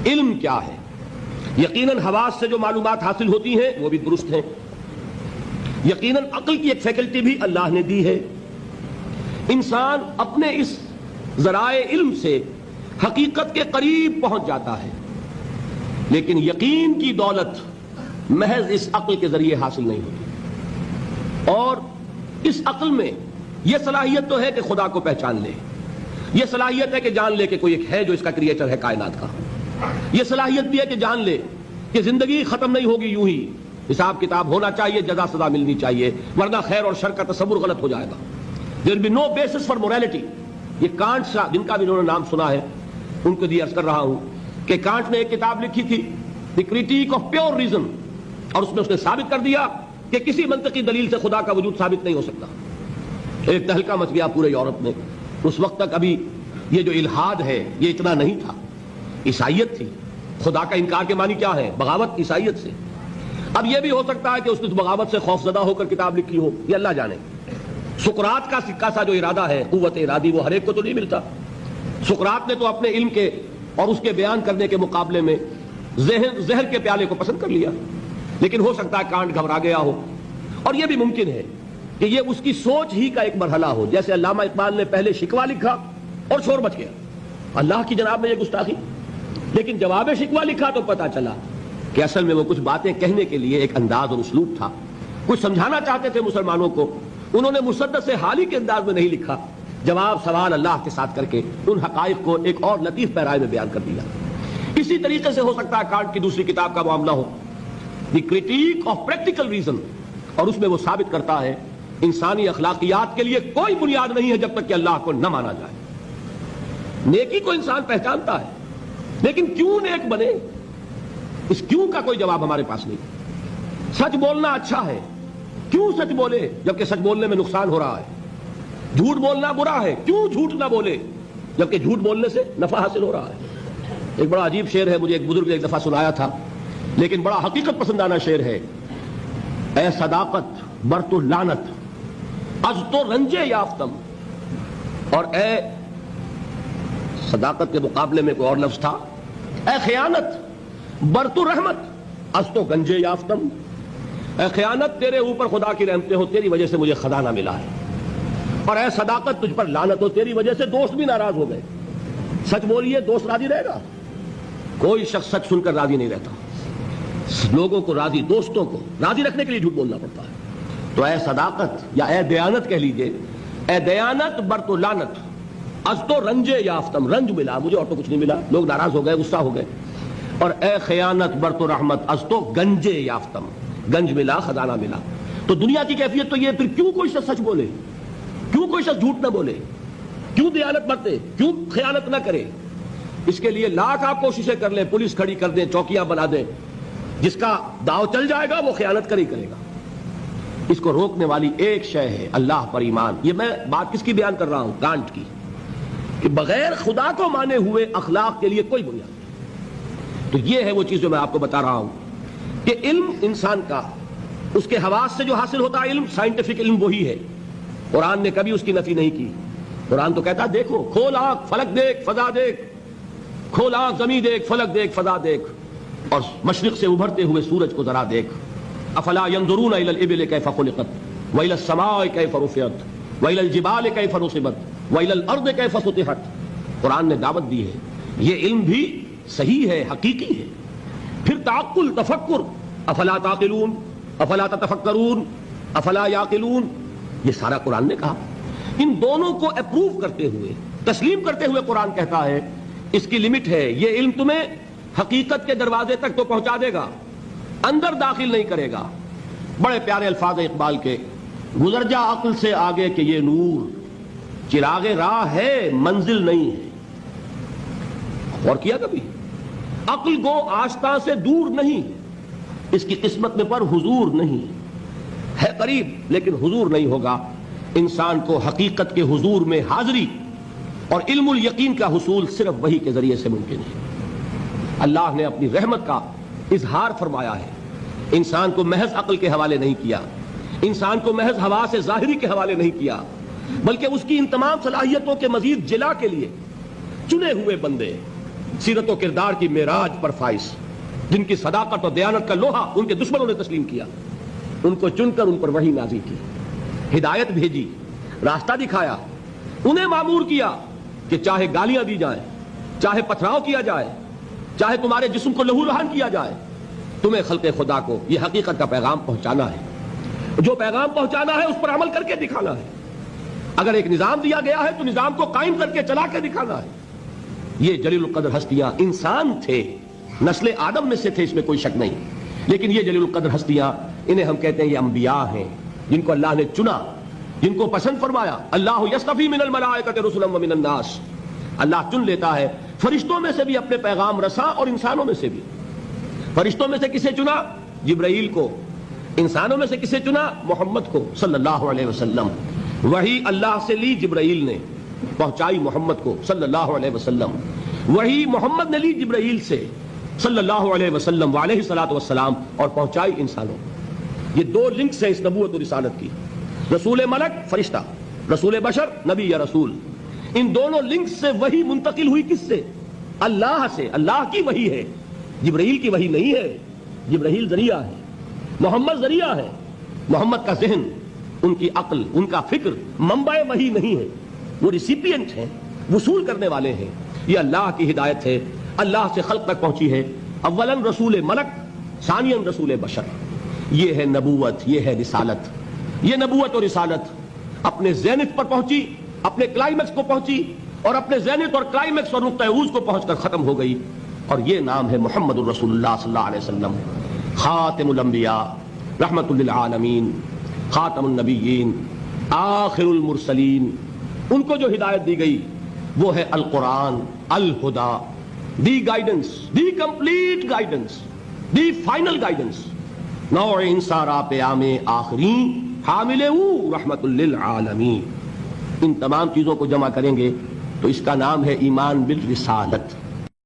علم کیا ہے؟ یقیناً حواس سے جو معلومات حاصل ہوتی ہیں وہ بھی درست ہیں، یقیناً عقل کی ایک فیکلٹی بھی اللہ نے دی ہے. انسان اپنے اس ذرائع علم سے حقیقت کے قریب پہنچ جاتا ہے، لیکن یقین کی دولت محض اس عقل کے ذریعے حاصل نہیں ہوتی. اور اس عقل میں یہ صلاحیت تو ہے کہ خدا کو پہچان لے، یہ صلاحیت ہے کہ جان لے کہ کوئی ایک ہے جو اس کا کریٹر ہے کائنات کا، یہ صلاحیت بھی ہے کہ جان لے کہ زندگی ختم نہیں ہوگی یوں ہی، حساب کتاب ہونا چاہیے، جزا سزا ملنی چاہیے، ورنہ خیر اور شر کا تصور غلط ہو جائے گا. There will be no basis for morality. یہ کانٹ سا جن کا بھی انہوں نے نام سنا ہے ان کو عرض کر رہا ہوں کہ کانٹ نے ایک کتاب لکھی تھی دی کریٹیک آف پیور ریزن، اور اس نے ثابت کر دیا کہ کسی منطقی دلیل سے خدا کا وجود ثابت نہیں ہو سکتا. ایک تہلکہ مچ گیا پورے یورپ میں. اس وقت تک ابھی یہ جو الحاد ہے یہ اتنا نہیں تھا، عیسائیت تھی. خدا کا انکار کے معنی کیا ہے؟ بغاوت عیسائیت سے. اب یہ بھی ہو سکتا ہے کہ اس نے بغاوت سے خوف زدہ ہو کر کتاب لکھی ہو، یہ اللہ جانے. سقراط کا سکہ سا جو ارادہ ہے، قوت ارادی، وہ ہر ایک کو تو نہیں ملتا. سقراط نے تو اپنے علم کے اور اس کے بیان کرنے کے مقابلے میں زہر کے پیالے کو پسند کر لیا. لیکن ہو سکتا ہے کانٹ گھبرا گیا ہو، اور یہ بھی ممکن ہے کہ یہ اس کی سوچ ہی کا ایک مرحلہ ہو. جیسے علامہ اقبال نے پہلے شکوہ لکھا اور شور مچ گیا، اللہ کی جناب میں یہ گستاخی، لیکن جواب شکوہ لکھا تو پتا چلا کہ اصل میں وہ کچھ باتیں کہنے کے لیے ایک انداز اور اسلوب تھا، کچھ سمجھانا چاہتے تھے مسلمانوں کو. انہوں نے مسدس حالی کے انداز میں نہیں لکھا، جواب سوال اللہ کے ساتھ کر کے ان حقائق کو ایک اور لطیف پیرائے میں بیان کر دیا. اسی طریقے سے ہو سکتا ہے کانٹ کی دوسری کتاب کا معاملہ ہو، دی کریٹیک آف پریکٹیکل ریزن، اور اس میں وہ ثابت کرتا ہے انسانی اخلاقیات کے لیے کوئی بنیاد نہیں ہے جب تک کہ اللہ کو نہ مانا جائے. نیکی کو انسان پہچانتا ہے، لیکن کیوں نیک بنے، اس کیوں کا کوئی جواب ہمارے پاس نہیں. سچ بولنا اچھا ہے، کیوں سچ بولے جبکہ سچ بولنے میں نقصان ہو رہا ہے. جھوٹ بولنا برا ہے، کیوں جھوٹ نہ بولے جبکہ جھوٹ بولنے سے نفع حاصل ہو رہا ہے. ایک بڑا عجیب شعر ہے، مجھے ایک بزرگ نے ایک دفعہ سنایا تھا، لیکن بڑا حقیقت پسندانہ شعر ہے. اے صداقت بر تو لعنت از تو رنجے یافتم، اور اے صداقت کے مقابلے میں کوئی اور لفظ تھا، اے خیانت بر تو رحمت از تو گنجے یافتم. اے خیانت تیرے اوپر خدا کی رحمتیں ہو، تیری وجہ سے مجھے خزانہ ملا ہے، اور اے صداقت تجھ پر لعنت ہو، تیری وجہ سے دوست بھی ناراض ہو گئے. سچ بولیے دوست راضی رہے گا؟ کوئی شخص سچ سن کر راضی نہیں رہتا. لوگوں کو راضی، دوستوں کو راضی رکھنے کے لیے جھوٹ بولنا پڑتا ہے. تو اے صداقت یا اے دیانت کہہ لیجئے، اے دیانت بر تو لعنت از تو رنجے یافتم، رنج ملا مجھے اور تو کچھ نہیں ملا، لوگ ناراض ہو گئے، غصہ ہو گئے. اور اے خیانت بر تو رحمت از تو گنجے یافتم، گنج ملا، خزانہ ملا. تو دنیا کی کیفیت تو یہ، پھر کیوں کوئی شخص سچ بولے، کیوں کوئی شخص جھوٹ نہ بولے، کیوں دیانت برتے، کیوں خیانت نہ کرے. اس کے لیے لاکھ آپ کوششیں کر لیں، پولیس کھڑی کر دیں، چوکیاں بنا دیں، جس کا داؤ چل جائے گا وہ خیانت کر ہی کرے گا. اس کو روکنے والی ایک شے ہے اللہ پر ایمان. یہ میں بات کس کی بیان کر رہا ہوں؟ کانٹ کی، کہ بغیر خدا کو مانے ہوئے اخلاق کے لیے کوئی بنیاد نہیں. تو یہ ہے وہ چیز جو میں آپ کو بتا رہا ہوں کہ علم انسان کا، اس کے حواس سے جو حاصل ہوتا ہے علم، سائنٹیفک علم وہی ہے. قرآن نے کبھی اس کی نفی نہیں کی. قرآن تو کہتا دیکھو، کھول آنکھ فلک دیکھ فضا دیکھ، کھول آنکھ زمین دیکھ فلک دیکھ فضا دیکھ، اور مشرق سے ابھرتے ہوئے سورج کو ذرا دیکھ. افلا ينظرون الى الابل كيف خلقت والى السماء كيف رفعت والى الجبال كيف نصبت والى الارض كيف سطحت. قرآن نے دعوت دی ہے، یہ علم بھی صحیح ہے، حقیقی ہے. پھر تعقل، تفکر، افلا تعقلون افلا تتفکرون افلا یعقلون، یہ سارا قرآن نے کہا. ان دونوں کو اپروو کرتے ہوئے، تسلیم کرتے ہوئے قرآن کہتا ہے اس کی لمٹ ہے، یہ علم تمہیں حقیقت کے دروازے تک تو پہنچا دے گا، اندر داخل نہیں کرے گا. بڑے پیارے الفاظ اقبال کے، گزر جا عقل سے آگے کہ یہ نور چراغ راہ ہے منزل نہیں ہے. اور کیا کبھی؟ عقل گو آستاں سے دور نہیں، اس کی قسمت میں پر حضور نہیں ہے، قریب لیکن حضور نہیں ہوگا. انسان کو حقیقت کے حضور میں حاضری اور علم الیقین کا حصول صرف وحی کے ذریعے سے ممکن ہے. اللہ نے اپنی رحمت کا اظہار فرمایا ہے، انسان کو محض عقل کے حوالے نہیں کیا، انسان کو محض حواس ظاہری کے حوالے نہیں کیا، بلکہ اس کی ان تمام صلاحیتوں کے مزید جلا کے لیے چنے ہوئے بندے، سیرت و کردار کی معراج پر فائز، جن کی صداقت اور دیانت کا لوہا ان کے دشمنوں نے تسلیم کیا، ان کو چن کر ان پر وحی نازل کی، ہدایت بھیجی، راستہ دکھایا، انہیں مامور کیا کہ چاہے گالیاں دی جائیں، چاہے پتھراؤ کیا جائے، چاہے تمہارے جسم کو لہو لہان کیا جائے، تمہیں خلق خدا کو یہ حقیقت کا پیغام پہنچانا ہے، جو پیغام پہنچانا ہے اس پر عمل کر کے دکھانا ہے، اگر ایک نظام دیا گیا ہے تو نظام کو قائم کر کے چلا کے دکھانا ہے۔ یہ جلیل القدر ہستیاں انسان تھے، نسل آدم میں سے تھے، اس میں کوئی شک نہیں، لیکن یہ جلیل القدر ہستیاں، انہیں ہم کہتے ہیں یہ انبیاء ہیں، جن کو اللہ نے چنا، جن کو پسند فرمایا۔ اللہ یصطفی من الملائکۃ رسلا ومن الناس، اللہ چن لیتا ہے فرشتوں میں سے بھی اپنے پیغام رساں اور انسانوں میں سے بھی۔ فرشتوں میں سے کسے چنا؟ جبرائیل کو۔ انسانوں میں سے کسے چنا؟ محمد کو صلی اللہ علیہ وسلم۔ وہی اللہ سے لی جبرائیل نے، پہنچائی محمد کو صلی اللہ علیہ وسلم، وہی محمد نے لی جبرائیل سے صلی اللہ علیہ وسلم وعلیہ الصلوۃ والسلام، اور پہنچائی انسانوں کو۔ یہ دو لنکس ہیں اس نبوت اور رسالت کی، رسول ملک فرشتہ، رسول بشر نبی یا رسول۔ ان دونوں لنکس سے وحی منتقل ہوئی کس سے؟ اللہ سے۔ اللہ کی وحی ہے، جبرائیل کی وحی نہیں ہے۔ جبرائیل ذریعہ ہے، محمد ذریعہ ہے۔ محمد کا ذہن، ان کی عقل، ان کا فکر منبع وحی نہیں ہے، وہ ریسیپینٹ ہیں، وصول کرنے والے ہیں۔ یہ اللہ کی ہدایت ہے، اللہ سے خلق تک پہنچی ہے، اولاً رسول ملک، ثانیاً رسول بشر۔ یہ ہے نبوت، یہ ہے رسالت۔ یہ نبوت اور رسالت اپنے زینت پر پہنچی، اپنے کلائمیکس کو پہنچی، اور اپنے زینت اور کلائمیکس اور نقطہ عروج کو پہنچ کر ختم ہو گئی، اور یہ نام ہے محمد الرسول اللہ صلی اللہ علیہ وسلم، خاتم الانبیاء، رحمت للعالمین، خاتم النبیین، آخر المرسلین۔ ان کو جو ہدایت دی گئی وہ ہے القرآن، الہدا، the guidance, the complete guidance, the final guidance, نوع انصارا پیام آخری حامل رحمت للعالمین۔ ان تمام چیزوں کو جمع کریں گے تو اس کا نام ہے ایمان بالرسالت۔